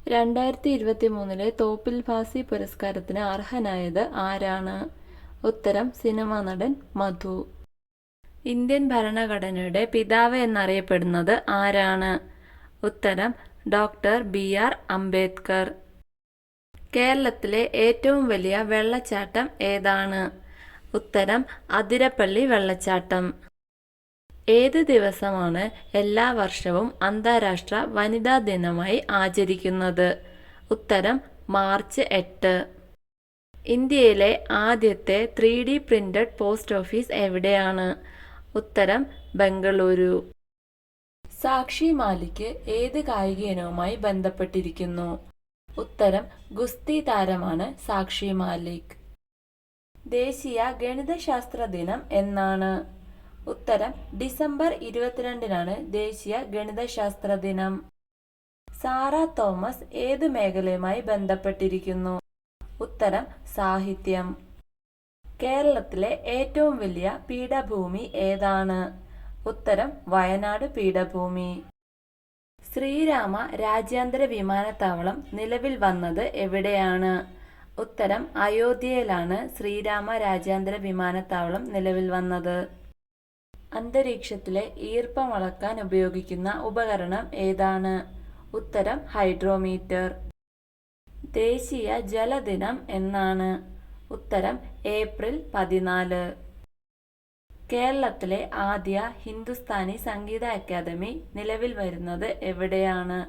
2023 തോപ്പിൽ ഭാസി പുരസ്കാരത്തിന് അർഹനായത് ആരാണ്? ഉത്തരം സിനിമാ നടൻ മധു. ഇന്ത്യൻ ഭരണഘടനയുടെ പിതാവ് എന്നറിയപ്പെടുന്നത് ആരാണ്? ഉത്തരം ഡോക്ടർ BR അംബേദ്കർ. കേരളത്തിലെ ഏറ്റവും വലിയ വെള്ളച്ചാട്ടം ഏതാണ്? ഉത്തരം അതിരപ്പള്ളി വെള്ളച്ചാട്ടം. ഏത് ദിവസമാണ് എല്ലാ വർഷവും അന്താരാഷ്ട്ര വനിതാ ദിനമായി ആചരിക്കുന്നത്? ഉത്തരം മാർച്ച് 8. ഇന്ത്യയിലെ ആദ്യത്തെ 3D പ്രിന്റഡ് പോസ്റ്റ് ഓഫീസ് എവിടെയാണ്? ഉത്തരം ബംഗളൂരു. സാക്ഷി മാലിക് ഏത് കായിക ഇനവുമായി ബന്ധപ്പെട്ടിരിക്കുന്നു? ഉത്തരം ഗുസ്തി താരമാണ് സാക്ഷി മാലിക്. ദേശീയ ഗണിതശാസ്ത്ര ദിനം എന്നാണ്? ഉത്തരം ഡിസംബർ 22-നാണ് ദേശീയ ഗണിതശാസ്ത്ര ദിനം. സാറ തോമസ് ഏത് മേഖലയുമായി ബന്ധപ്പെട്ടിരിക്കുന്നു? ഉത്തരം സാഹിത്യം. കേരളത്തിലെ ഏറ്റവും വലിയ പീഠഭൂമി ഏതാണ്? ഉത്തരം വയനാട് പീഠഭൂമി. ശ്രീരാമ രാജ്യാന്തര വിമാനത്താവളം നിലവിൽ വന്നത് എവിടെയാണ്? ഉത്തരം അയോധ്യയിലാണ് ശ്രീരാമ രാജ്യാന്തര വിമാനത്താവളം നിലവിൽ വന്നത്. അന്തരീക്ഷത്തിലെ ഈർപ്പം അളക്കാൻ ഉപയോഗിക്കുന്ന ഉപകരണം ഏതാണ്? ഉത്തരം ഹൈഡ്രോമീറ്റർ. ദേശീയ ജലദിനം എന്നാണ്? ഉത്തരം ഏപ്രിൽ 14. കേരളത്തിലെ ആദ്യ ഹിന്ദുസ്ഥാനി സംഗീത അക്കാദമി നിലവിൽ വരുന്നത് എവിടെയാണ്?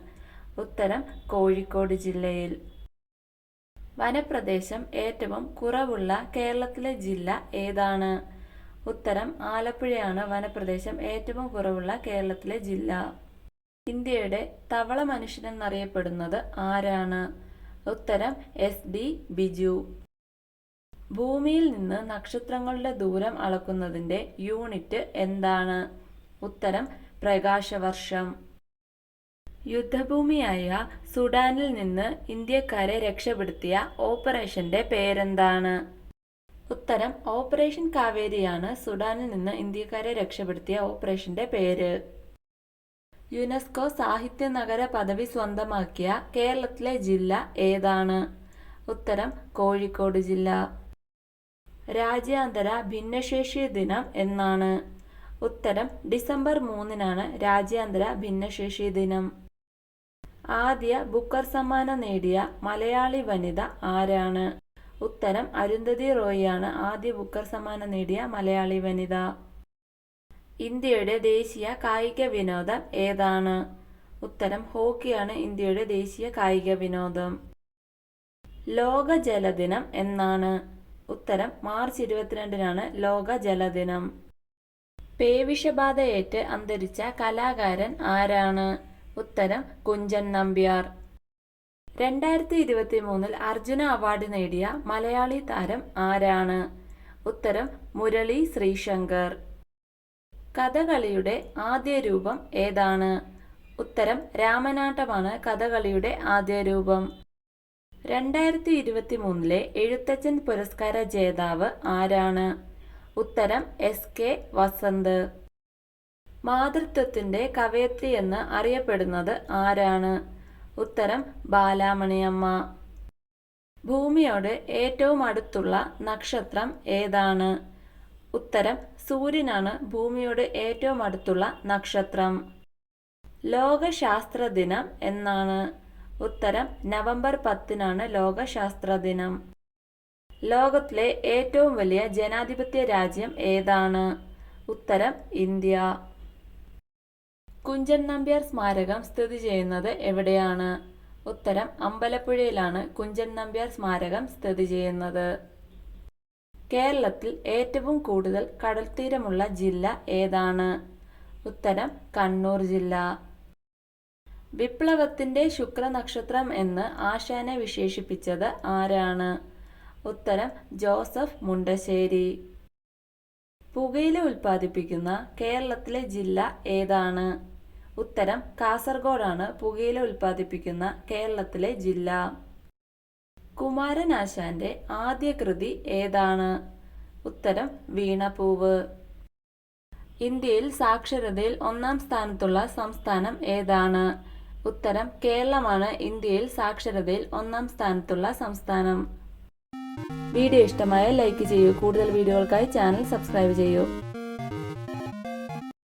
ഉത്തരം കോഴിക്കോട് ജില്ലയിൽ. വനപ്രദേശം ഏറ്റവും കുറവുള്ള കേരളത്തിലെ ജില്ല ഏതാണ്? ഉത്തരം ആലപ്പുഴയാണ് വനപ്രദേശം ഏറ്റവും കുറവുള്ള കേരളത്തിലെ ജില്ല. ഇന്ത്യയുടെ തവള മനുഷ്യൻ എന്നറിയപ്പെടുന്നത് ആരാണ്? ഉത്തരം SD ബിജു. ഭൂമിയിൽ നിന്ന് നക്ഷത്രങ്ങളുടെ ദൂരം അളക്കുന്നതിന്റെ യൂണിറ്റ് എന്താണ്? ഉത്തരം പ്രകാശവർഷം. യുദ്ധഭൂമിയായ സുഡാനിൽ നിന്ന് ഇന്ത്യക്കാരെ രക്ഷപ്പെടുത്തിയ ഓപ്പറേഷന്റെ പേരെന്താണ്? ഉത്തരം ഓപ്പറേഷൻ കാവേരിയാണ് സുഡാനിൽ നിന്ന് ഇന്ത്യക്കാരെ രക്ഷപ്പെടുത്തിയ ഓപ്പറേഷന്റെ പേര്. യുനെസ്കോ സാഹിത്യ നഗര പദവി സ്വന്തമാക്കിയ കേരളത്തിലെ ജില്ല ഏതാണ്? ഉത്തരം കോഴിക്കോട് ജില്ല. രാജ്യാന്തര ഭിന്നശേഷി ദിനം എന്നാണ്? ഉത്തരം ഡിസംബർ 3-നാണ് രാജ്യാന്തര ഭിന്നശേഷി ദിനം. ആദ്യ ബുക്കർ സമ്മാനം നേടിയ മലയാളി വനിത ആരാണ്? ഉത്തരം അരുന്ധതി റോയിയാണ് ആദ്യ ബുക്കർ സമ്മാനം നേടിയ മലയാളി വനിത. ഇന്ത്യയുടെ ദേശീയ കായിക വിനോദം ഏതാണ്? ഉത്തരം ഹോക്കിയാണ് ഇന്ത്യയുടെ ദേശീയ കായിക വിനോദം. ലോക ജലദിനം എന്നാണ്? ഉത്തരം മാർച്ച് 22-നാണ് ലോക ജലദിനം. പേവിഷബാധയേറ്റ് അന്തരിച്ച കലാകാരൻ ആരാണ്? ഉത്തരം കുഞ്ചൻ നമ്പ്യാർ. 2023 അർജുന അവാർഡ് നേടിയ മലയാളി താരം ആരാണ്? ഉത്തരം മുരളി ശ്രീശങ്കർ. കഥകളിയുടെ ആദ്യ രൂപം ഏതാണ്? ഉത്തരം രാമനാട്ടമാണ് കഥകളിയുടെ ആദ്യ രൂപം. 2023 എഴുത്തച്ഛൻ പുരസ്കാര ജേതാവ് ആരാണ്? ഉത്തരം SK വസന്ത്. മാതൃത്വത്തിന്റെ കവയത്രി എന്ന് അറിയപ്പെടുന്നത് ആരാണ്? ഉത്തരം ബാലാമണിയമ്മ. ഭൂമിയോട് ഏറ്റവും അടുത്തുള്ള നക്ഷത്രം ഏതാണ്? ഉത്തരം സൂര്യനാണ് ഭൂമിയോട് ഏറ്റവും അടുത്തുള്ള നക്ഷത്രം. ലോക ശാസ്ത്ര ദിനം എന്നാണ്? ഉത്തരം നവംബർ 10-നാണ് ലോക ശാസ്ത്ര ദിനം. ലോകത്തിലെ ഏറ്റവും വലിയ ജനാധിപത്യ രാജ്യം ഏതാണ്? ഉത്തരം ഇന്ത്യ. കുഞ്ചൻ നമ്പ്യാർ സ്മാരകം സ്ഥിതി ചെയ്യുന്നത് എവിടെയാണ്? ഉത്തരം അമ്പലപ്പുഴയിലാണ് കുഞ്ചൻ നമ്പ്യാർ സ്മാരകം സ്ഥിതി ചെയ്യുന്നത്. കേരളത്തിൽ ഏറ്റവും കൂടുതൽ കടൽത്തീരമുള്ള ജില്ല ഏതാണ്? ഉത്തരം കണ്ണൂർ ജില്ല. വിപ്ലവത്തിന്റെ ശുക്രനക്ഷത്രം എന്ന് ആശാനെ വിശേഷിപ്പിച്ചത് ആരാണ്? ഉത്തരം ജോസഫ് മുണ്ടശ്ശേരി. പുകയില ഉൽപ്പാദിപ്പിക്കുന്ന കേരളത്തിലെ ജില്ല ഏതാണ്? ഉത്തരം കാസർഗോഡാണ് പുകയില ഉൽപ്പാദിപ്പിക്കുന്ന കേരളത്തിലെ ജില്ല. കുമാരനാശാന്റെ ആദ്യ കൃതി ഏതാണ്? ഉത്തരം വീണപൂവ്. ഇന്ത്യയിൽ സാക്ഷരതയിൽ 1-ാം സ്ഥാനത്തുള്ള സംസ്ഥാനം ഏതാണ്? ഉത്തരം കേരളമാണ് ഇന്ത്യയിൽ സാക്ഷരതയിൽ 1-ാം സ്ഥാനത്തുള്ള സംസ്ഥാനം. വീഡിയോ ഇഷ്ടമായ ലൈക്ക് ചെയ്യൂ. കൂടുതൽ വീഡിയോകൾക്കായി ചാനൽ സബ്സ്ക്രൈബ് ചെയ്യൂ.